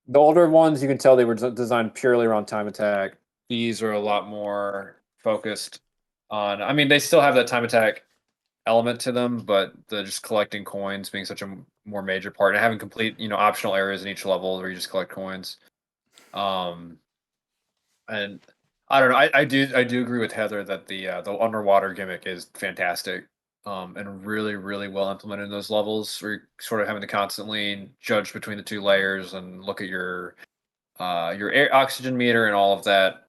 the older ones. You can tell they were designed purely around time attack. These are a lot more focused on. I mean, they still have that time attack element to them, but the just collecting coins being such a more major part and having complete optional areas in each level where you just collect coins. And I don't know. I do agree with Heather that the underwater gimmick is fantastic, and really really well implemented in those levels. Where you're sort of having to constantly judge between the two layers and look at your air oxygen meter and all of that.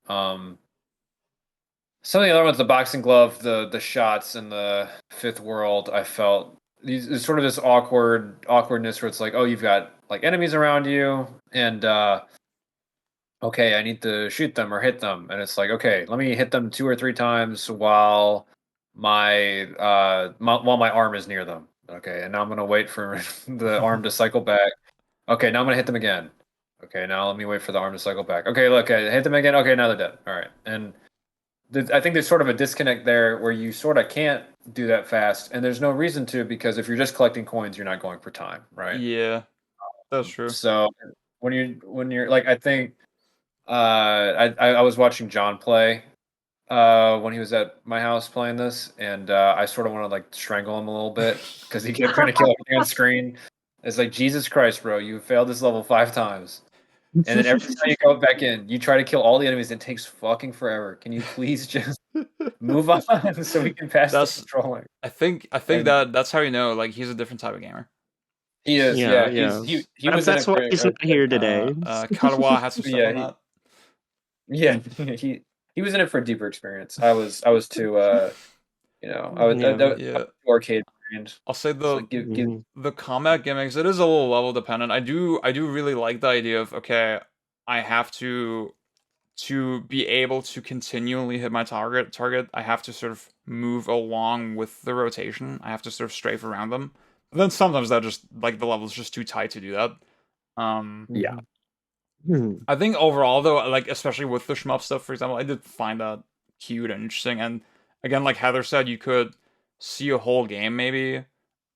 Some of the other ones, the boxing glove, the shots in the fifth world, I felt there's sort of this awkwardness where it's like, oh, you've got like enemies around you, and okay, I need to shoot them or hit them, and it's like, okay, let me hit them 2 or 3 times while while my arm is near them. Okay, and now I'm gonna wait for the arm to cycle back. Okay, now I'm gonna hit them again. Okay, now let me wait for the arm to cycle back. Okay, look, I hit them again. Okay, now they're dead. All right, and I think there's sort of a disconnect there where you sort of can't do that fast, and there's no reason to because if you're just collecting coins, you're not going for time, right? Yeah, that's true. So when you're like, I think I was watching John play when he was at my house playing this, and I sort of want to like strangle him a little bit because he kept trying to kill everything on screen. It's like, Jesus Christ, bro, you failed this level 5 times. And then every time you go back in, you try to kill all the enemies. It takes fucking forever. Can you please just move on so we can pass the controlling? I think that's how you know like he's a different type of gamer. He is, Yeah, yeah. yeah. He was in That's it why for he's not here today. Karawa has some stuff Yeah, on that. yeah. He was in it for a deeper experience. I was too I was Yeah. too arcade I'll say It's like, give Mhm. the combat gimmicks, it is a little level dependent. I do really like the idea of, okay, I have to be able to continually hit my target, I have to sort of move along with the rotation. I have to sort of strafe around them. But then sometimes that just like the level's just too tight to do that. Yeah. Mhm. I think overall though, like especially with the shmup stuff, for example, I did find that cute and interesting. And again, like Heather said, you could see a whole game maybe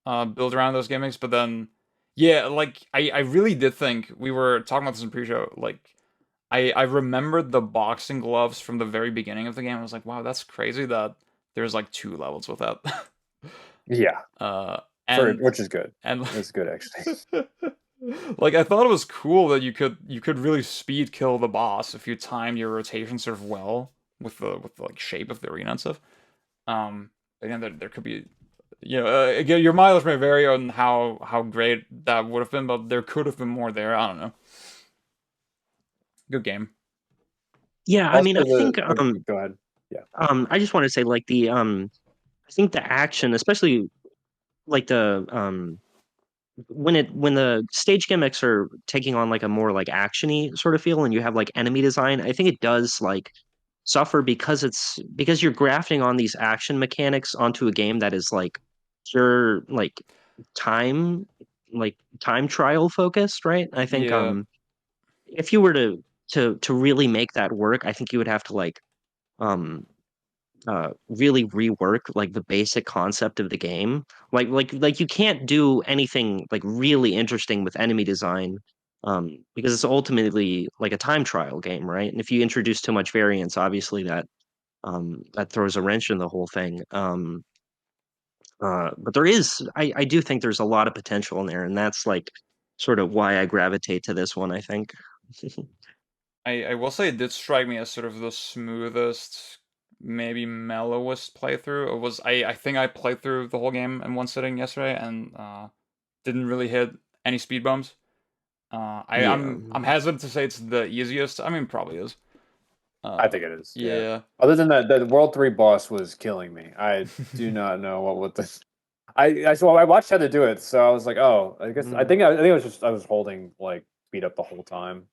build around those gimmicks. But then, yeah, like I really did think we were talking about this in pre-show. Like I remembered the boxing gloves from the very beginning of the game. I was like, wow, that's crazy that there's like 2 levels with that. Yeah. uh, and Which is good. and It's good actually. like I thought it was cool that you could really speed kill the boss if you timed your rotation sort of well with the like shape of the arena and stuff. Again, there could be, again, your mileage may vary on how great that would have been, but there could have been more there. I don't know. Good game. Yeah, I Also, mean, I think go ahead. Yeah. I just want to say like the I think the action, especially like the when the stage gimmicks are taking on like a more like actiony sort of feel and you have like enemy design, I think it does like suffer because you're grafting on these action mechanics onto a game that is like pure time time trial focused, right? I think Yeah. if you were to really make that work, I think you would have to um really rework like the basic concept of the game. Like you can't do anything like really interesting with enemy design because it's ultimately like a time trial game, right? And if you introduce too much variance, obviously that throws a wrench in the whole thing. But I do think there's a lot of potential in there, and that's like sort of why I gravitate to this one, I think. I will say it did strike me as sort of the smoothest, maybe mellowest playthrough. It was I think I played through the whole game in one sitting yesterday and didn't really hit any speed bumps. Yeah. I'm hesitant to say it's the easiest. I mean, probably is. I think it is. Yeah. Yeah. Other than that, the World 3 boss was killing me. I do not know what this. I watched how to do it, so I was like, oh, I guess I think it was just I was holding like speed up the whole time,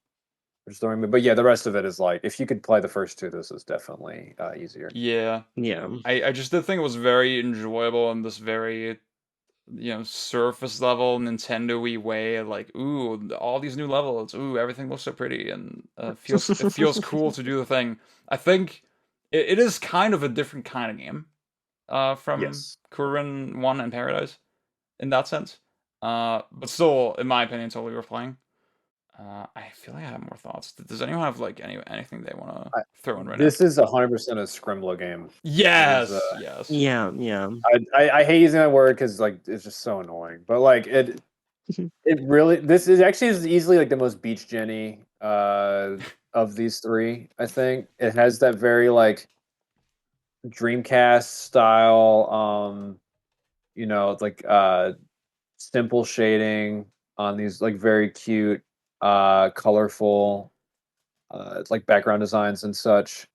which is throwing me. But yeah, the rest of it is like if you could play the first two, this is definitely easier. Yeah. Yeah. I just did think it was very enjoyable in this very, surface level Nintendo-y way. Like, ooh, all these new levels. Ooh, everything looks so pretty and it feels cool to do the thing. I think it is kind of a different kind of game from Yes. Kururin 1 and Paradise in that sense. But still, in my opinion, totally worth playing. I feel like I have more thoughts. Does anyone have like anything they want to I- throw in right now? This is 100% a Scrimlo game. Yes, It is, yes. Yeah, yeah. I hate using that word because like it's just so annoying. But like it really this is actually is easily like the most beach Jenny of these three. I think it has that very like Dreamcast style, like simple shading on these like very cute, colorful, like background designs and such.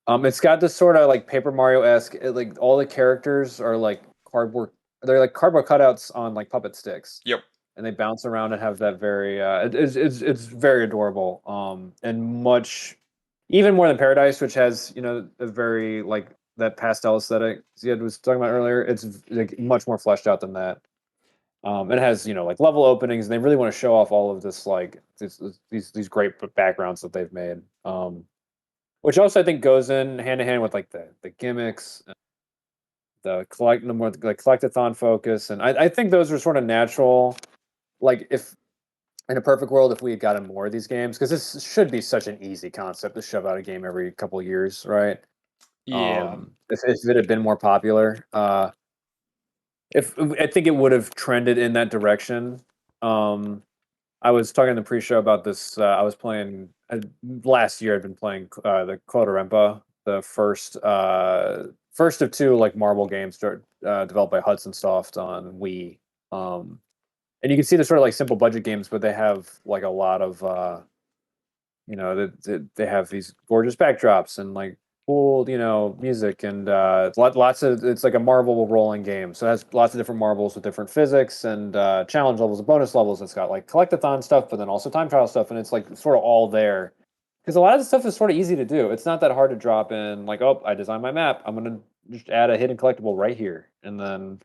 It's got this sort of like Paper Mario esque. Like all the characters are like cardboard. They're like cardboard cutouts on like puppet sticks, Yep. and they bounce around and have that very. It's very adorable. And much, even more than Paradise, which has a very like that pastel aesthetic Ziad was talking about earlier. It's like much more fleshed out than that. It has like level openings, and they really want to show off all of this like these great backgrounds that they've made. Which also I think goes in hand with like the gimmicks, the more like collectathon focus, and I think those are sort of natural. Like if in a perfect world, if we had gotten more of these games, because this should be such an easy concept to shove out a game every couple of years, right? Yeah. If it had been more popular, if I think it would have trended in that direction. I was talking in the pre-show about this. I was playing last year. I'd been playing the Kotorempa, the first of two like marble games developed by Hudson Soft on Wii. And you can see the sort of like simple budget games, but they have like a lot of they have these gorgeous backdrops and like cool, music and lots of. It's like a marble rolling game, so it has lots of different marbles with different physics and challenge levels and bonus levels. It's got like collectathon stuff, but then also time trial stuff, and it's like sort of all there. Because a lot of the stuff is sort of easy to do. It's not that hard to drop in. Like, oh, I designed my map. I'm gonna just add a hidden collectible right here, and then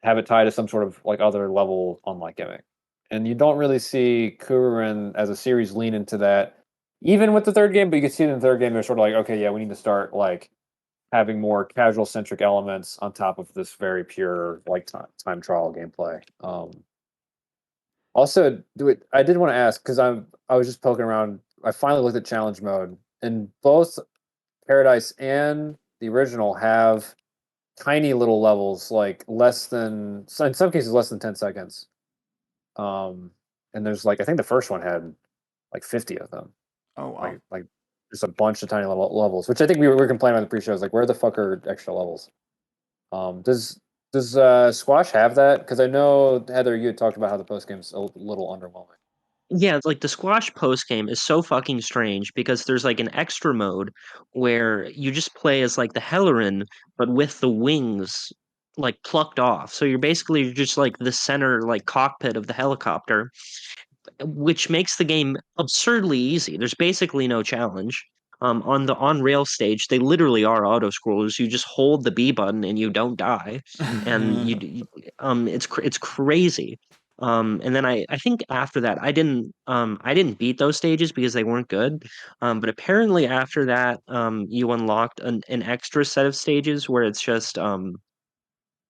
have it tied to some sort of like other level unlock gimmick. And you don't really see Kururin as a series lean into that, even with the third game. But you can see it in the third game. They're sort of like, okay, yeah, we need to start like having more casual centric elements on top of this very pure like time trial gameplay. Also, I did want to ask because I was just poking around. I finally looked at challenge mode, and both Paradise and the original have tiny little levels, like less than, in some cases, less than 10 seconds. And there's like, I think the first one had like 50 of them. Oh wow. Like just a bunch of tiny little levels, which I think we were complaining about the pre-shows. Like, where the fuck are extra levels? Does Squash have that? Because I know Heather, you had talked about how the post game's a little underwhelming. Yeah, like the squash post game is so fucking strange because there's like an extra mode where you just play as like the Hellerin, but with the wings like plucked off. So you're basically just like the center like cockpit of the helicopter, which makes the game absurdly easy. There's basically no challenge. On the on rail stage, they literally are auto scrollers. You just hold the B button and you don't die, and it's crazy. And then I think after that, I didn't beat those stages because they weren't good. But apparently after that, you unlocked an extra set of stages where it's just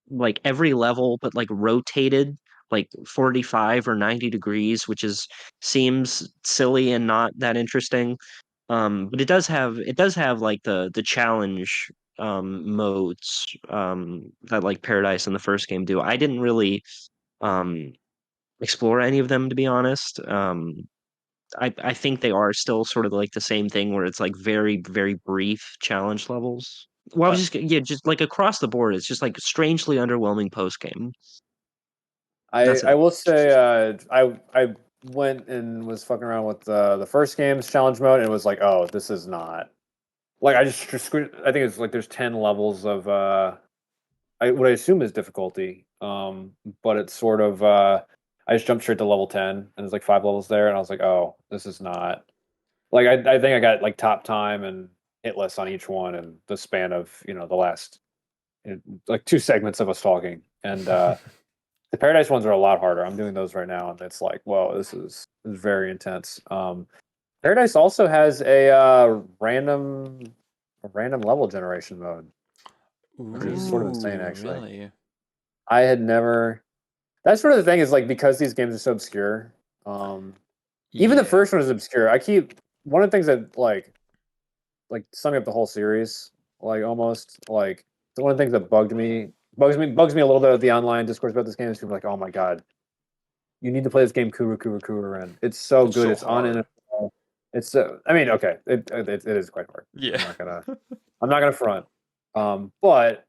like every level but like rotated like 45 or 90 degrees, which is seems silly and not that interesting. But it does have like the challenge modes that like Paradise in the first game do. I didn't really um explore any of them, to be honest. I think they are still sort of like the same thing where it's like very, very brief challenge levels. Well, I was just yeah, just like across the board, it's just like strangely underwhelming post game. That's I it. will say I went and was fucking around with the first game's challenge mode and it was like, oh, this is not like I think it's like there's 10 levels of what I assume is difficulty. But it's sort of I just jumped straight to level 10 and there's like 5 levels there and I was like, oh, this is not like I think I got like top time and hit list on each one in the span of, the last like 2 segments of us talking. And the Paradise ones are a lot harder. I'm doing those right now, and it's like, whoa, this is very intense. Paradise also has a random level generation mode, which is sort of insane, Ooh, actually. really? I had never. That sort of the thing is like because these games are so obscure. Even the Yeah. first one is obscure. One of the things that like summing up the whole series, like almost like one of the things that bugs me a little bit at the online discourse about this game is people are like, oh my god, you need to play this game Kururin. It's so It's good. so It's on hard. NFL. It's I mean, okay, it is quite hard. Yeah. I'm not gonna front. But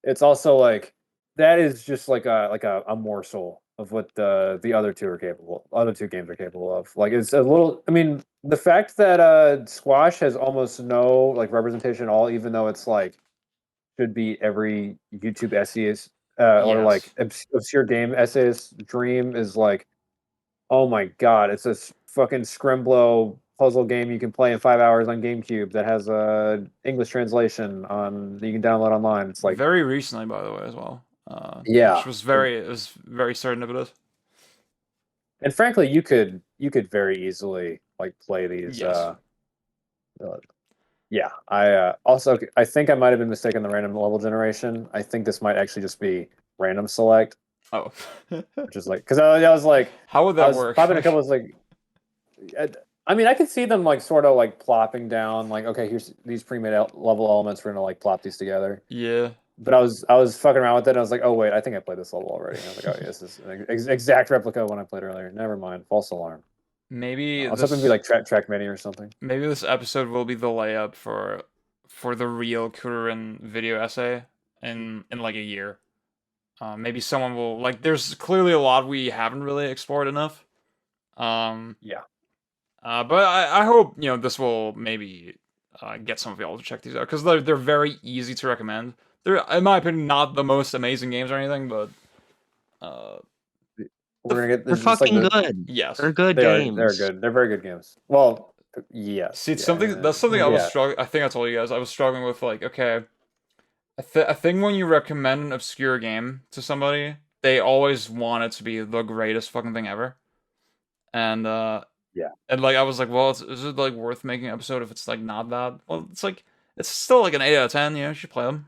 it's also like that is just like a morsel of what the other two games are capable of. Like it's a little. I mean, the fact that Squash has almost no like representation at all, even though it's like should be every YouTube essayist or like Yes. obscure game essayist dream is like, oh my god, it's this fucking scrimblow puzzle game you can play in 5 hours on GameCube that has a English translation on that you can download online. It's like, Very recently, by the way, as well. Which yeah, was very certain of it. and frankly, you could very easily like play these. Yes. Yeah, I think I might have been mistaken the random level generation. I think this might actually just be random select, Oh. which is like because I was like How would I that was work? popping a couple of like I mean, I could see them like sort of like plopping down, like, okay, here's these pre-made level elements. We're gonna like plop these together. Yeah. But I was fucking around with it. And I was like, oh wait, I think I played this level already. And I was like, oh yeah, this is an exact replica of one I played earlier. Never mind, false alarm. Maybe I was hoping it'd be this like Trackmania or something. maybe this episode will be the layup for the real Kururin video essay in like a year. Maybe someone will like. There's clearly a lot we haven't really explored enough. Um, Yeah, but I hope this will maybe get some of y'all to check these out because they're very easy to recommend. They're, in my opinion, not the most amazing games or anything, but We're gonna get They're this just like fucking the good. yes, They're good they're games. good. They're very good games. Well, yes. see, it's yeah, something that's something I was yeah. struggling. I think I told you guys I was struggling with. Like, okay, I think when you recommend an obscure game to somebody, they always want it to be the greatest fucking thing ever, and Yeah. and like I was like, well, is it like worth making an episode if it's like not that? Well, it's like it's still like an 8 out of 10. You know, you should play them.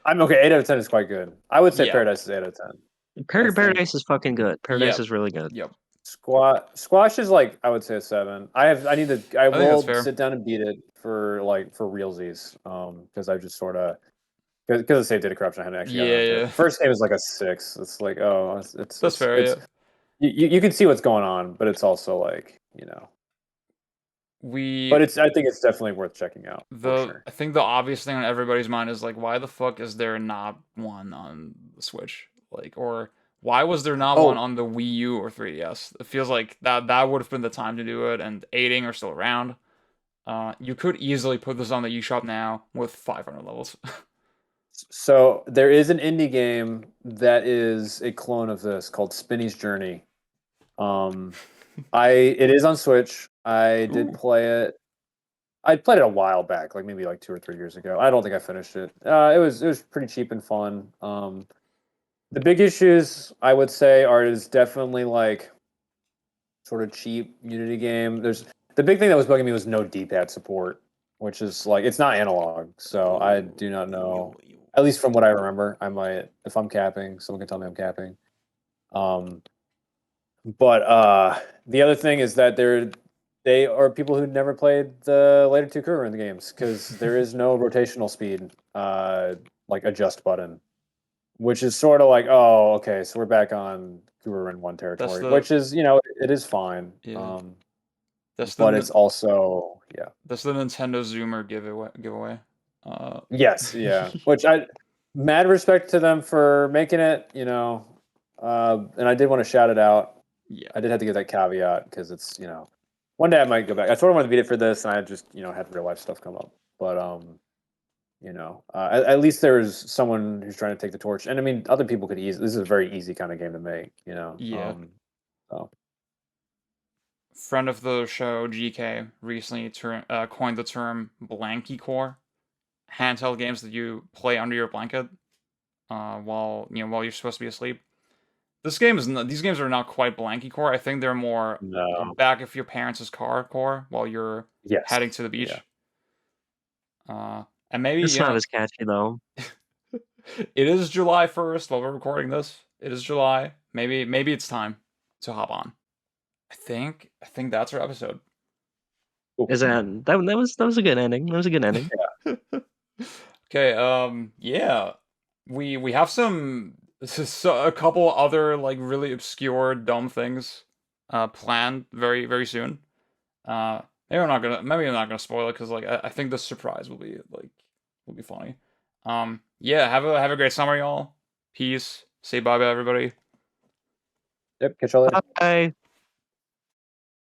I'm okay. 8 out of 10 is quite good. I would say Yeah. Paradise is 8 out of 10. think- Paradise is fucking good. Paradise Yep. is really good. Yep. Squash is like I would say a 7. I think that's will fair. sit down and beat it for realsies. Because I just sort of because of save data corruption, I hadn't actually gotten Yeah, around to it. yeah. The first game is like a 6. It's like That's fair. it's you can see what's going on, but it's also like We But I think it's definitely worth checking out. For sure. I think the obvious thing on everybody's mind is like, why the fuck is there not one on the Switch? Like, or why was there not one on the Wii U or 3DS? It feels like that would have been the time to do it, and 8ing are still around. You could easily put this on the eShop now with 500 levels. So there is an indie game that is a clone of this called Spinny's Journey. It is on Switch. I did play it. I played it a while back, like maybe like 2 or 3 years ago. I don't think I finished it. It was pretty cheap and fun. The big issues I would say is definitely like sort of cheap Unity game. There's the big thing that was bugging me was no D-pad support, which is like it's not analog, so I do not know. At least from what I remember, I might if I'm capping, someone can tell me I'm capping. But the other thing is that they are people who never played the later 2 Kururin games because there is no rotational speed like adjust button, which is sort of like, oh, okay, so we're back on Kururin 1 territory, which is it is fine. Yeah. But it's also That's the Nintendo Zoomer giveaway. Yes, yeah. Which mad respect to them for making it, and I did want to shout it out. Yeah. I did have to give that caveat because it's, one day I might go back. I sort of wanted to beat it for this, and I just, had real life stuff come up. But at least there's someone who's trying to take the torch. And I mean, other people could this is a very easy kind of game to make, Yeah. So. Friend of the show, GK, recently coined the term blanky core. Handheld games that you play under your blanket while you're supposed to be asleep. These games are not quite blanky core. I think they're more back of your parents' car core while you're heading to the beach. And maybe it's not as catchy though. It is July 1st while we're recording this. It is July. Maybe it's time to hop on. I think that's our episode. Is that was a good ending. That was a good ending. Okay, yeah. We have a couple other like really obscure dumb things planned very very soon. Maybe I'm not gonna spoil it because like I think the surprise will be funny. Yeah, have a great summer, y'all. Peace. Say bye bye everybody. Yep, catch y'all later. Bye.